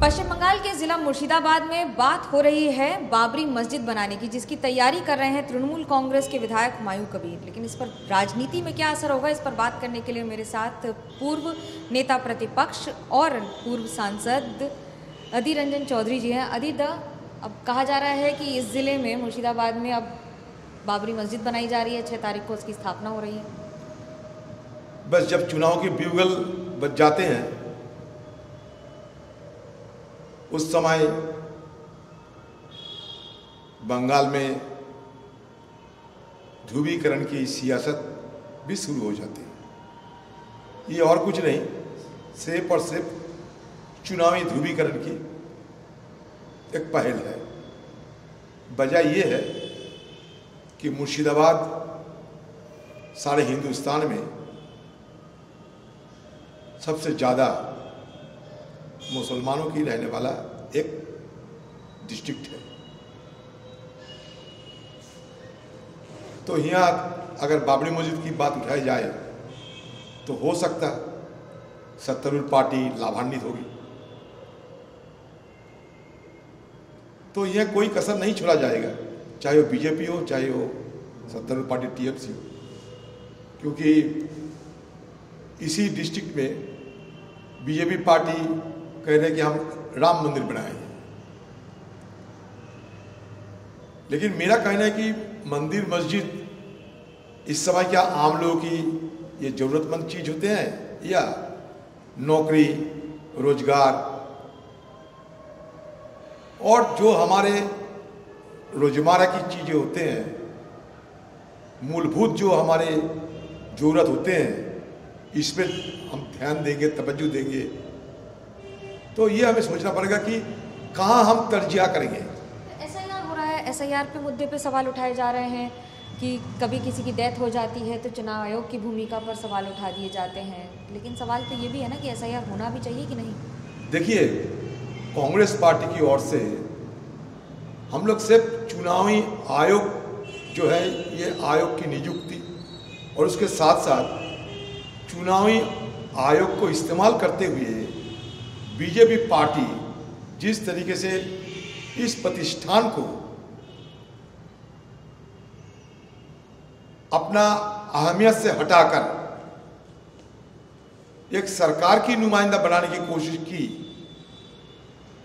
पश्चिम बंगाल के जिला मुर्शिदाबाद में बात हो रही है बाबरी मस्जिद बनाने की, जिसकी तैयारी कर रहे हैं तृणमूल कांग्रेस के विधायक हुमायूं कबीर। लेकिन इस पर राजनीति में क्या असर होगा, इस पर बात करने के लिए मेरे साथ पूर्व नेता प्रतिपक्ष और पूर्व सांसद अधीर रंजन चौधरी जी हैं। अधीर दा, अब कहा जा रहा है कि इस ज़िले में मुर्शिदाबाद में अब बाबरी मस्जिद बनाई जा रही है, 6 तारीख को उसकी स्थापना हो रही है। बस जब चुनाव के ब्यूगल बज जाते हैं उस समय बंगाल में ध्रुवीकरण की सियासत भी शुरू हो जाती है। ये और कुछ नहीं, सिर्फ और सिर्फ चुनावी ध्रुवीकरण की एक पहल है। वजह यह है कि मुर्शिदाबाद सारे हिंदुस्तान में सबसे ज़्यादा मुसलमानों की रहने वाला एक डिस्ट्रिक्ट है। तो यहाँ अगर बाबरी मस्जिद की बात उठाई जाए तो हो सकता सत्तारूढ़ पार्टी लाभान्वित होगी। तो यह कोई कसर नहीं छोड़ा जाएगा, चाहे वो बीजेपी हो चाहे वो सत्तारूढ़ पार्टी टीएमसी हो, क्योंकि इसी डिस्ट्रिक्ट में बीजेपी पार्टी कह रहे हैं कि हम राम मंदिर बनाएंगे। लेकिन मेरा कहना है कि मंदिर मस्जिद इस समय क्या आम लोगों की ये जरूरतमंद चीज होते हैं, या नौकरी रोजगार और जो हमारे रोजमर्रा की चीजें होते हैं, मूलभूत जो हमारे जरूरत होते हैं, इस पर हम ध्यान देंगे, तवज्जो देंगे, तो ये हमें सोचना पड़ेगा कि कहाँ हम तरजीह करेंगे। एसआईआर हो रहा है, एसआईआर पे मुद्दे पे सवाल उठाए जा रहे हैं कि कभी किसी की डेथ हो जाती है तो चुनाव आयोग की भूमिका पर सवाल उठा दिए जाते हैं। लेकिन सवाल तो ये भी है ना कि एसआईआर होना भी चाहिए कि नहीं। देखिए, कांग्रेस पार्टी की ओर से हम लोग सिर्फ चुनावी आयोग जो है, ये आयोग की नियुक्ति और उसके साथ साथ चुनावी आयोग को इस्तेमाल करते हुए बीजेपी पार्टी जिस तरीके से इस प्रतिष्ठान को अपना अहमियत से हटाकर एक सरकार की नुमाइंदा बनाने की कोशिश की,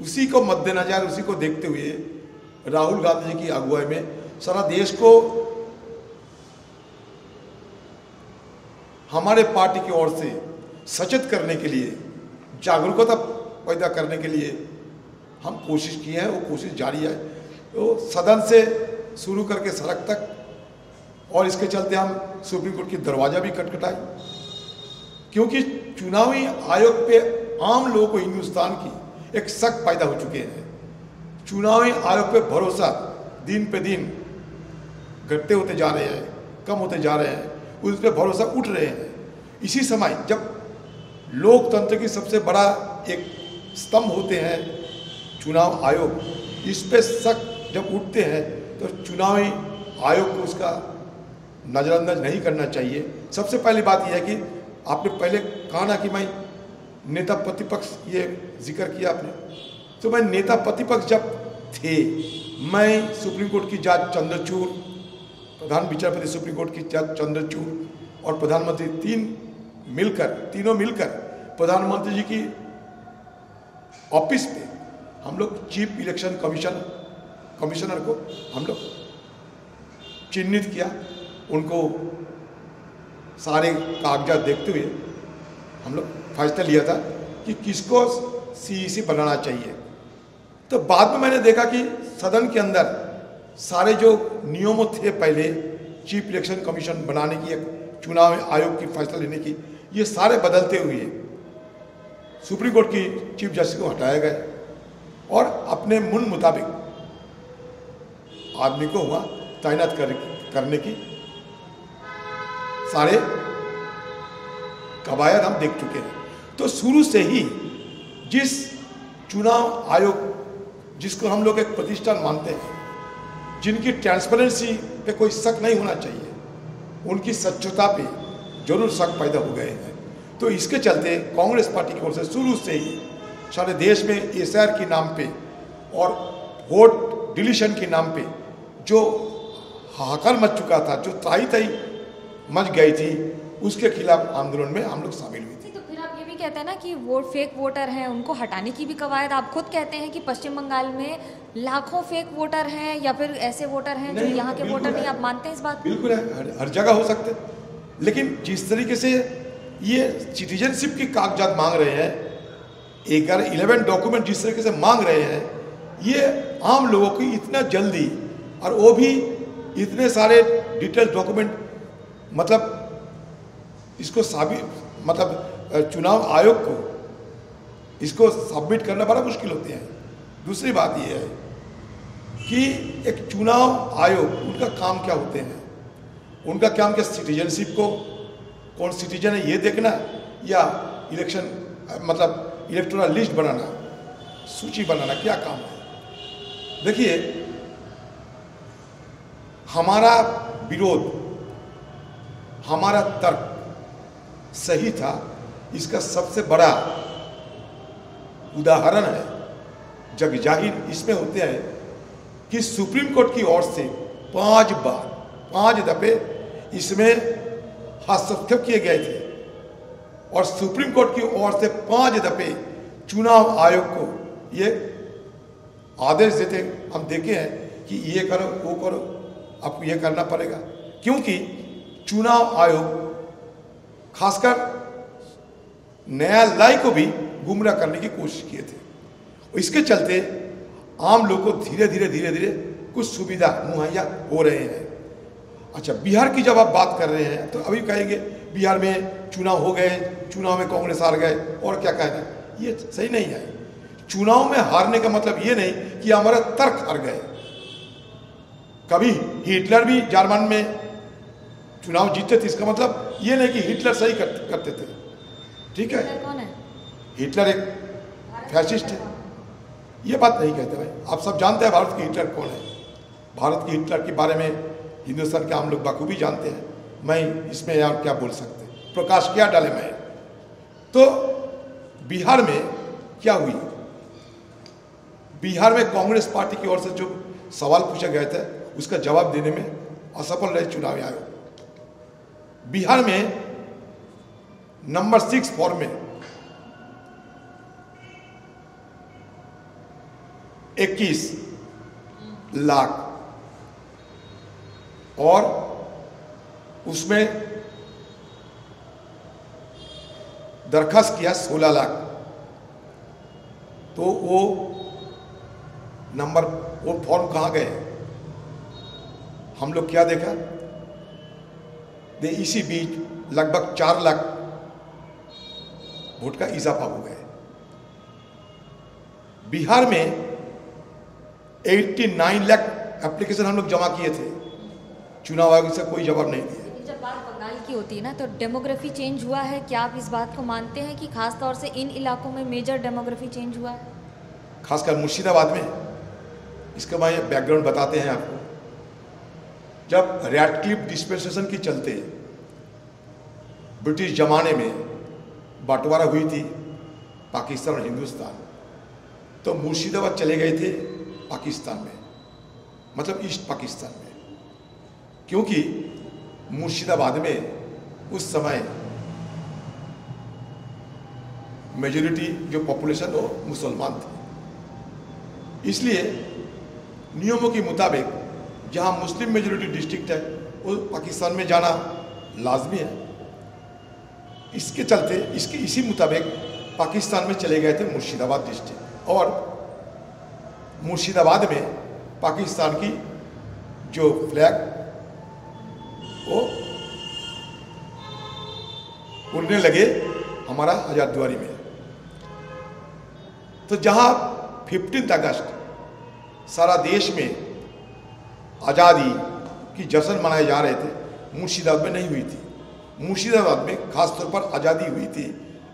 उसी को मद्देनजर, उसी को देखते हुए राहुल गांधी जी की अगुवाई में सारा देश को हमारे पार्टी की ओर से सचेत करने के लिए, जागरूकता पैदा करने के लिए हम कोशिश किए हैं। वो कोशिश जारी है, तो सदन से शुरू करके सड़क तक, और इसके चलते हम सुप्रीम कोर्ट की दरवाजा भी खटखटाई, क्योंकि चुनावी आयोग पे आम लोगों को हिंदुस्तान की एक शक पैदा हो चुके हैं। चुनावी आयोग पे भरोसा दिन पे दिन घटते होते जा रहे हैं, कम होते जा रहे हैं, उस पर भरोसा उठ रहे हैं। इसी समय जब लोकतंत्र की सबसे बड़ा एक स्तंभ होते हैं चुनाव आयोग, इस पे शक जब उठते हैं तो चुनावी आयोग को उसका नज़रअंदाज नहीं करना चाहिए। सबसे पहली बात यह है कि आपने पहले कहा ना कि मैं नेता प्रतिपक्ष, ये जिक्र किया आपने, तो मैं नेता प्रतिपक्ष जब थे, मैं सुप्रीम कोर्ट की जज चंद्रचूड़, प्रधान विचारपति सुप्रीम कोर्ट की जज चंद्रचूड़ और प्रधानमंत्री तीनों मिलकर प्रधानमंत्री जी की ऑफिस पे हम लोग चीफ इलेक्शन कमिश्नर को हम लोग चिन्हित किया। उनको सारे कागजात देखते हुए हम लोग फैसला लिया था कि किसको सीईसी बनाना चाहिए। तो बाद में मैंने देखा कि सदन के अंदर सारे जो नियमों थे पहले चीफ इलेक्शन कमीशन बनाने की, एक चुनाव आयोग की फैसला लेने की, ये सारे बदलते हुए सुप्रीम कोर्ट की चीफ जस्टिस को हटाया गया और अपने मन मुताबिक आदमी को वहाँ तैनात करने की सारे कवायद हम देख चुके हैं। तो शुरू से ही जिस चुनाव आयोग जिसको हम लोग एक प्रतिष्ठान मानते हैं, जिनकी ट्रांसपेरेंसी पे कोई शक नहीं होना चाहिए, उनकी सच्चोता पे जरूर शक पैदा हो गए हैं। तो इसके चलते कांग्रेस पार्टी की ओर से शुरू से ही सारे देश में एसआर के नाम पे और वोट डिलीशन के नाम पे जो हाहाकार मच चुका था, जो ताई ताई मच गई थी, उसके खिलाफ आंदोलन में हम लोग शामिल हुए थे। तो फिर आप ये भी कहते हैं ना कि फेक वोटर हैं, उनको हटाने की भी कवायद, आप खुद कहते हैं कि पश्चिम बंगाल में लाखों फेक वोटर हैं या फिर ऐसे वोटर हैं जो यहाँ के वोटर नहीं, आप मानते हैं इस बात? बिल्कुल है, हर जगह हो सकते, लेकिन जिस तरीके से ये सिटीजनशिप के कागजात मांग रहे हैं, 11 डॉक्यूमेंट जिस तरीके से मांग रहे हैं, ये आम लोगों की इतना जल्दी, और वो भी इतने सारे डिटेल डॉक्यूमेंट, मतलब इसको चुनाव आयोग को इसको सबमिट करना बड़ा मुश्किल होते हैं। दूसरी बात ये है कि एक चुनाव आयोग, उनका काम क्या होते हैं, उनका काम क्या सिटीजनशिप को, कौन सिटीजन है ये देखना, या इलेक्शन इलेक्टोरल लिस्ट बनाना, सूची बनाना, क्या काम है? देखिए, हमारा विरोध, हमारा तर्क सही था, इसका सबसे बड़ा उदाहरण है, जगजाहिर इसमें होते हैं कि सुप्रीम कोर्ट की ओर से 5 दफे इसमें हस्तक्षेप किए गए थे, और सुप्रीम कोर्ट की ओर से 5 दफे चुनाव आयोग को ये आदेश देते हम देखे हैं कि ये करो, वो करो, आपको ये करना पड़ेगा, क्योंकि चुनाव आयोग खासकर न्यायालय को भी गुमराह करने की कोशिश किए थे। इसके चलते आम लोग को धीरे धीरे कुछ सुविधा मुहैया हो रहे हैं। अच्छा, बिहार की जब आप बात कर रहे हैं तो अभी कहेंगे बिहार में चुनाव हो गए, चुनाव में कांग्रेस हार गए, और क्या कहना, ये सही नहीं है। चुनाव में हारने का मतलब ये नहीं कि हमारा तर्क हार गए। कभी हिटलर भी जर्मन में चुनाव जीतते थे, इसका मतलब ये नहीं कि हिटलर सही करते थे, ठीक है? कौन है? हिटलर एक फैसिस्ट है, ये बात नहीं कहते भाई। आप सब जानते हैं भारत की हिटलर कौन है। भारत की हिटलर के बारे में हिंदुस्तान के हम लोग बखूबी जानते हैं, मैं इसमें यार क्या बोल सकते, प्रकाश क्या डाले मैं। तो बिहार में क्या हुई, बिहार में कांग्रेस पार्टी की ओर से जो सवाल पूछे गए थे उसका जवाब देने में असफल रहे चुनाव आयोग। बिहार में नंबर 6 फॉर्म में 21 लाख और उसमें दरखास्त किया 16 लाख, तो वो फॉर्म कहाँ गए? हम लोग क्या देखा, इसी बीच लगभग 4 लाख वोट का इजाफा हो गया। बिहार में 89 लाख एप्लीकेशन हम लोग जमा किए थे, चुनाव आयोग से कोई जवाब नहीं दिया। जब बात बंगाल की होती है ना, तो डेमोग्राफी चेंज हुआ है, क्या आप इस बात को मानते हैं कि खास तौर से इन इलाकों में मेजर डेमोग्राफी चेंज हुआ है? खासकर मुर्शिदाबाद में, इसका मैं बैकग्राउंड बताते हैं आपको। जब रैडक्लिफ डिस्पेंसेशन के चलते ब्रिटिश जमाने में बंटवारा हुई थी पाकिस्तान और हिंदुस्तान, तो मुर्शिदाबाद चले गए थे पाकिस्तान में, मतलब ईस्ट पाकिस्तान में, क्योंकि मुर्शिदाबाद में उस समय मेजॉरिटी जो पॉपुलेशन वो मुसलमान थे। इसलिए नियमों के मुताबिक जहां मुस्लिम मेजॉरिटी डिस्ट्रिक्ट है वो पाकिस्तान में जाना लाजमी है। इसके चलते इसी मुताबिक पाकिस्तान में चले गए थे मुर्शिदाबाद डिस्ट्रिक्ट, और मुर्शिदाबाद में पाकिस्तान की जो फ्लैग वो उड़ने लगे हमारा आजादवारी में। तो जहां 15 अगस्त सारा देश में आज़ादी की जश्न मनाए जा रहे थे, मुर्शिदाबाद में नहीं हुई थी। मुर्शिदाबाद में खास तौर पर आज़ादी हुई थी,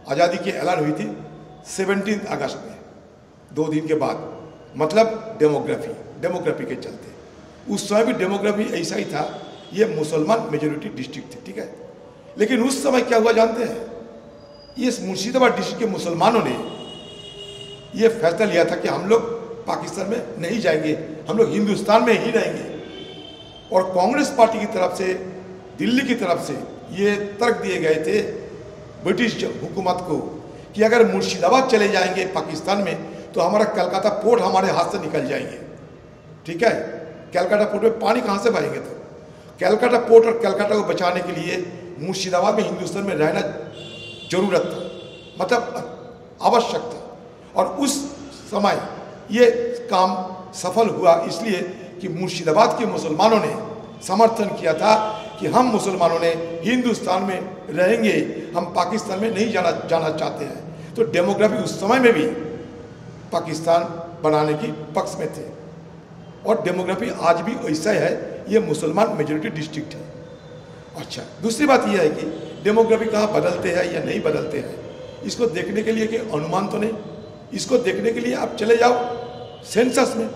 आज़ादी की ऐलान हुई थी 17 अगस्त में, 2 दिन के बाद, मतलब डेमोग्राफी के चलते। उस समय भी डेमोग्राफी ऐसा ही था, ये मुसलमान मेजॉरिटी डिस्ट्रिक्ट थे, ठीक है। लेकिन उस समय क्या हुआ जानते हैं, ये मुर्शिदाबाद डिस्ट्रिक्ट के मुसलमानों ने ये फैसला लिया था कि हम लोग पाकिस्तान में नहीं जाएंगे, हम लोग हिंदुस्तान में ही रहेंगे। और कांग्रेस पार्टी की तरफ से, दिल्ली की तरफ से ये तर्क दिए गए थे ब्रिटिश हुकूमत को कि अगर मुर्शिदाबाद चले जाएंगे पाकिस्तान में तो हमारा कलकत्ता पोर्ट हमारे हाथ से निकल जाएंगे। ठीक है, कलकत्ता पोर्ट में पानी कहाँ से भरेंगे? तो कलकत्ता पोर्ट और कलकत्ता को बचाने के लिए मुर्शिदाबाद में, हिंदुस्तान में रहना जरूरत था, मतलब आवश्यक था। और उस समय ये काम सफल हुआ इसलिए कि मुर्शिदाबाद के मुसलमानों ने समर्थन किया था कि हम मुसलमानों ने हिंदुस्तान में रहेंगे, हम पाकिस्तान में नहीं जाना चाहते हैं। तो डेमोग्राफी उस समय में भी पाकिस्तान बनाने की पक्ष में थे। और डेमोग्राफी आज भी ऐसा है, ये मुसलमान मेजोरिटी डिस्ट्रिक्ट है। अच्छा, दूसरी बात यह है कि डेमोग्राफी कहाँ बदलते हैं या नहीं बदलते हैं, इसको देखने के लिए कि अनुमान तो नहीं, इसको देखने के लिए आप चले जाओ सेंसस में।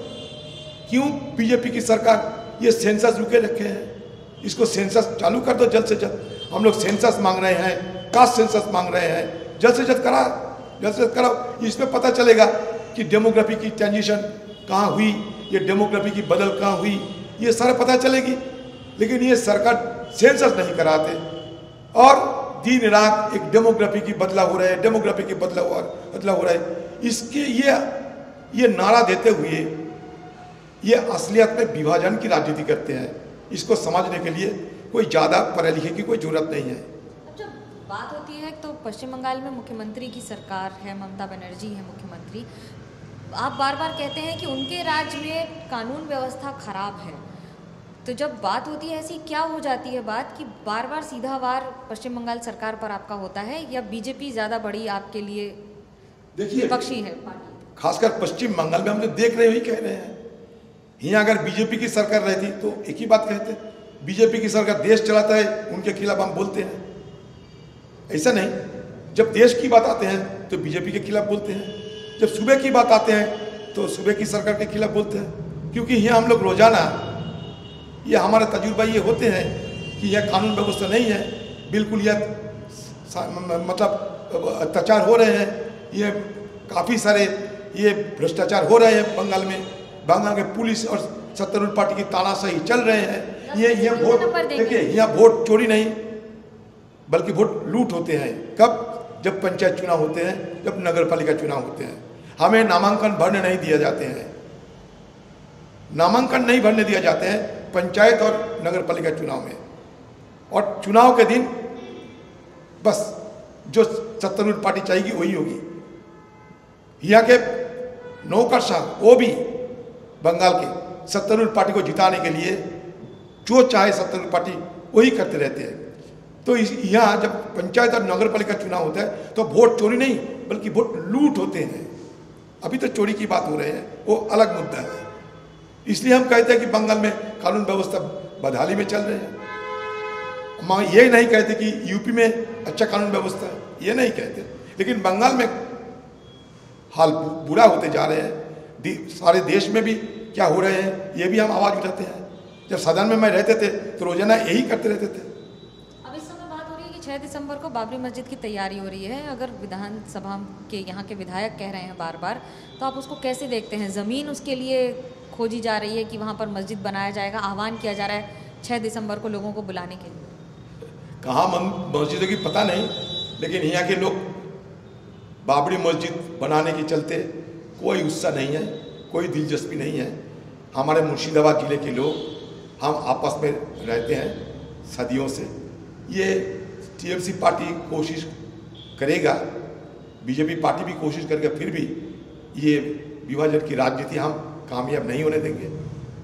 क्यों बीजेपी की सरकार ये सेंसस रुके रखे हैं? इसको सेंसस चालू कर दो जल्द से जल्द। हम लोग सेंसस मांग रहे हैं, कास्ट सेंसस मांग रहे हैं, जल्द से जल्द कराओ। इसमें पता चलेगा कि डेमोग्राफी की ट्रांजिशन कहाँ हुई, ये डेमोग्राफी की बदल कहाँ हुई, ये सारा पता चलेगी। लेकिन ये सरकार सेंसस नहीं कराते और दिन रात एक डेमोग्राफी की बदला हो रहा है, डेमोग्राफी की बदला हो रहा है। इसके ये नारा देते हुए ये असलियत में विभाजन की राजनीति करते हैं। इसको समझने के लिए कोई ज़्यादा पढ़े लिखे की कोई जरूरत नहीं है। अब जब बात होती है तो पश्चिम बंगाल में मुख्यमंत्री की सरकार है, ममता बनर्जी है मुख्यमंत्री। आप बार बार कहते हैं कि उनके राज्य में कानून व्यवस्था खराब है, तो जब बात होती है ऐसी क्या हो जाती है बात कि बार बार सीधा वार पश्चिम बंगाल सरकार पर आपका होता है, या बीजेपी ज़्यादा बड़ी आपके लिए विपक्षी है पार्टी? खासकर पश्चिम बंगाल में हम जो देख रहे हैं वही कह रहे हैं। यहाँ अगर बीजेपी की सरकार रहती तो एक ही बात कहते, बीजेपी की सरकार देश चलाता है, उनके खिलाफ हम बोलते हैं। ऐसा नहीं, जब देश की बात आते हैं तो बीजेपी के खिलाफ बोलते हैं, जब सूबे की बात आते हैं तो सूबे की सरकार के खिलाफ बोलते हैं। क्योंकि यहाँ हम लोग रोजाना ये हमारा तजुर्बा ये होते हैं कि यह कानून व्यवस्था नहीं है, बिल्कुल यह मतलब अत्याचार हो रहे हैं, ये काफ़ी सारे ये भ्रष्टाचार हो रहे हैं बंगाल में। बंगाल के पुलिस और सत्तारूढ़ पार्टी की तानाशाही चल रहे हैं। ये वोट देखिए, यहाँ वोट चोरी नहीं बल्कि वोट लूट होते हैं। कब? जब पंचायत चुनाव होते हैं, जब नगर पालिका चुनाव होते हैं। हमें नामांकन भरने नहीं दिए जाते हैं, नामांकन नहीं भरने दिए जाते हैं पंचायत और नगर पालिका चुनाव में। और चुनाव के दिन बस जो सत्तारूढ़ पार्टी चाहेगी वही होगी। यहाँ के नौकरशाह वो भी बंगाल के सत्तारूढ़ पार्टी को जिताने के लिए जो चाहे सत्तारूढ़ पार्टी वही करते रहते हैं। तो यहाँ जब पंचायत और नगर पालिका चुनाव होता है तो वोट चोरी नहीं बल्कि वोट लूट होते हैं। अभी तो चोरी की बात हो रही है, वो अलग मुद्दा है। इसलिए हम कहते हैं कि बंगाल में कानून व्यवस्था बदहाली में चल रहे हैं। हम ये नहीं कहते कि यूपी में अच्छा कानून व्यवस्था है, ये नहीं कहते, लेकिन बंगाल में हाल बुरा होते जा रहे हैं। सारे देश में भी क्या हो रहे हैं ये भी हम आवाज़ उठाते हैं। जब सदन में मैं रहते थे तो रोजाना यही करते रहते थे। अब इस समय बात हो रही है कि 6 दिसंबर को बाबरी मस्जिद की तैयारी हो रही है। अगर विधानसभा के यहाँ के विधायक कह रहे हैं बार बार, तो आप उसको कैसे देखते हैं? ज़मीन उसके लिए खोजी जा रही है कि वहाँ पर मस्जिद बनाया जाएगा, आह्वान किया जा रहा है 6 दिसंबर को लोगों को बुलाने के लिए। कहाँ मस्जिदों की पता नहीं, लेकिन यहाँ के लोग बाबरी मस्जिद बनाने के चलते कोई उत्साह नहीं है, कोई दिलचस्पी नहीं है। हमारे मुर्शिदाबाद ज़िले के लोग हम आपस में रहते हैं सदियों से। ये टीएमसी पार्टी कोशिश करेगा, बीजेपी पार्टी भी कोशिश करेगा, फिर भी ये विभाजन की राजनीति हम कामयाब नहीं होने देंगे।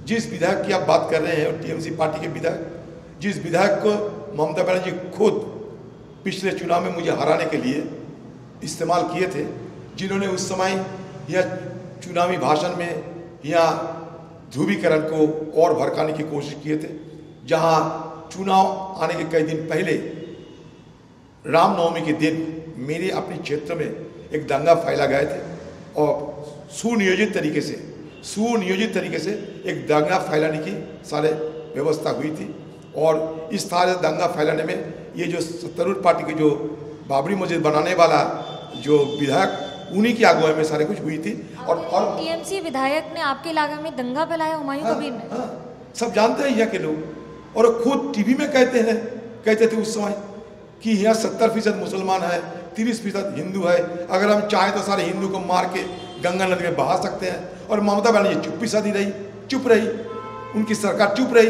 जिस विधायक की आप बात कर रहे हैं और टीएमसी पार्टी के विधायक, जिस विधायक को ममता बनर्जी खुद पिछले चुनाव में मुझे हराने के लिए इस्तेमाल किए थे, जिन्होंने उस समय यह चुनावी भाषण में यह ध्रुवीकरण को और भड़काने की कोशिश किए थे। जहां चुनाव आने के कई दिन पहले रामनवमी के दिन मेरे अपने क्षेत्र में एक दंगा फैला गए थे और सुनियोजित तरीके से एक दंगा फैलाने की सारे व्यवस्था हुई थी। और इस सारे दंगा फैलाने में ये जो सत्तारूढ़ पार्टी के जो बाबरी मस्जिद बनाने वाला जो विधायक उन्हीं की अगुवाई में सारे कुछ हुई थी। और टीएमसी विधायक ने आपके इलाके में दंगा फैलाया हुमायूं कबीर ने। सब जानते हैं यहाँ के लोग, और खुद टीवी में कहते थे उस समय कि यहाँ 70% मुसलमान है, 30% हिंदू है, अगर हम चाहें तो सारे हिंदू को मार के गंगा नदी में बहा सकते हैं। और ममता बनर्जी चुप्पी साधी रही, चुप रही, उनकी सरकार चुप रही,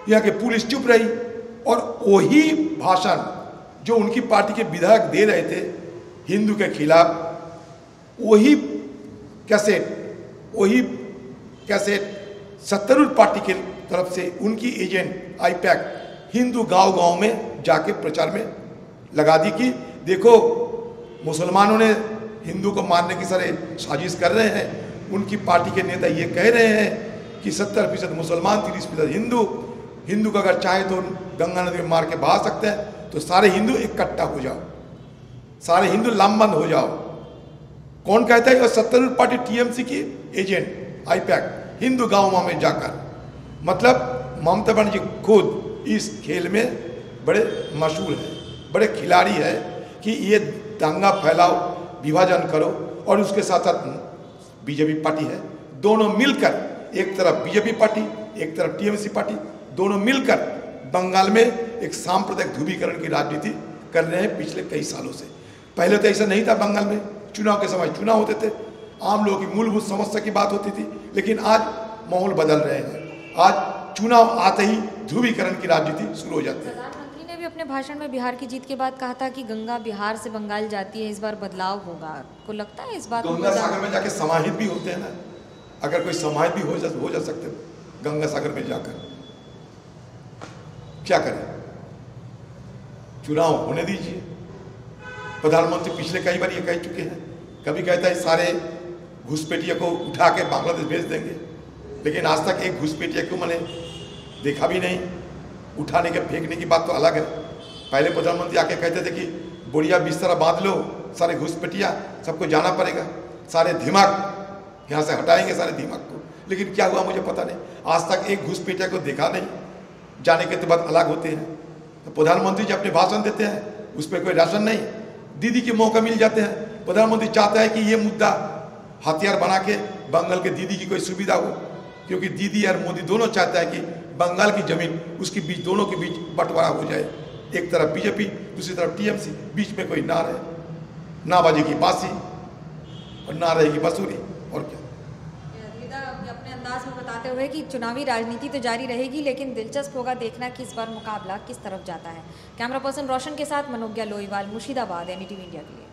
यहाँ के पुलिस चुप रही। और वही भाषण जो उनकी पार्टी के विधायक दे रहे थे हिंदू के खिलाफ, वही कैसेट सत्तारूढ़ पार्टी के तरफ से उनकी एजेंट आईपैक हिंदू गांव-गांव में जाके प्रचार में लगा दी कि देखो मुसलमानों ने हिंदू को मारने की सारे साजिश कर रहे हैं। उनकी पार्टी के नेता ये कह रहे हैं कि 70% मुसलमान, 30% हिंदू को अगर चाहे तो गंगा नदी में मार के बहा सकते हैं, तो सारे हिंदू इकट्ठा हो जाओ, सारे हिंदू लामबंद हो जाओ। कौन कहता है? सत्तारूढ़ पार्टी टीएमसी की एजेंट आईपैक हिंदू गांव में जाकर। मतलब ममता बनर्जी खुद इस खेल में बड़े मशहूर हैं, बड़े खिलाड़ी है कि ये दंगा फैलाओ, विभाजन करो। और उसके साथ साथ बीजेपी पार्टी है, दोनों मिलकर, एक तरफ बीजेपी पार्टी, एक तरफ टीएमसी पार्टी, दोनों मिलकर बंगाल में एक सांप्रदायिक ध्रुवीकरण की राजनीति कर रहे हैं पिछले कई सालों से। पहले तो ऐसा नहीं था, बंगाल में चुनाव के समय चुनाव होते थे, आम लोगों की मूलभूत समस्या की बात होती थी, लेकिन आज माहौल बदल रहे हैं। आज चुनाव आते ही ध्रुवीकरण की राजनीति शुरू हो जाती है। प्रधानमंत्री ने भी अपने भाषण में बिहार की जीत के बाद कहा था कि गंगा बिहार से बंगाल जाती है, इस बार बदलाव होगा। आपको लगता है इस बात? गंगा सागर में जाके समाहित भी होते हैं ना, अगर कोई समाहित भी हो जा सकते गंगा सागर में जाकर, क्या करें? चुनाव होने दीजिए। प्रधानमंत्री पिछले कई बार ये कह चुके हैं, कभी कहता है सारे घुसपैठियों को उठा के बांग्लादेश भेज देंगे, लेकिन आज तक एक घुसपैठिया को मैंने देखा भी नहीं। उठाने के फेंकने की बात तो अलग है। पहले प्रधानमंत्री आके कहते थे कि बोरिया बिस्तरा बांध लो, सारे घुसपैठिया सबको जाना पड़ेगा, सारे दिमाग यहाँ से हटाएंगे, सारे दिमाग को। लेकिन क्या हुआ मुझे पता नहीं, आज तक एक घुसपैठिया को देखा नहीं। जाने के तो बाद अलग होते हैं। तो प्रधानमंत्री जी अपने भाषण देते हैं, उस पर कोई राशन नहीं, दीदी के मौका मिल जाते हैं। प्रधानमंत्री चाहता है कि ये मुद्दा हथियार बना के बंगाल के दीदी की कोई सुविधा हो, क्योंकि दीदी और मोदी दोनों चाहता है कि बंगाल की जमीन उसके बीच, दोनों के बीच बंटवारा हो जाए। एक तरफ बीजेपी, दूसरी तरफ टीएमसी, बीच में कोई ना रहे, ना बजेगी बांसी और ना रहेगी बांसुरी। और क्या अपने अंदाज में बताते हुए कि चुनावी राजनीति तो जारी रहेगी, लेकिन दिलचस्प होगा देखना कि इस बार मुकाबला किस तरफ जाता है। कैमरा पर्सन रोशन के साथ मनोज्ञा लोईवाल, मुर्शिदाबाद, NDTV इंडिया के लिए।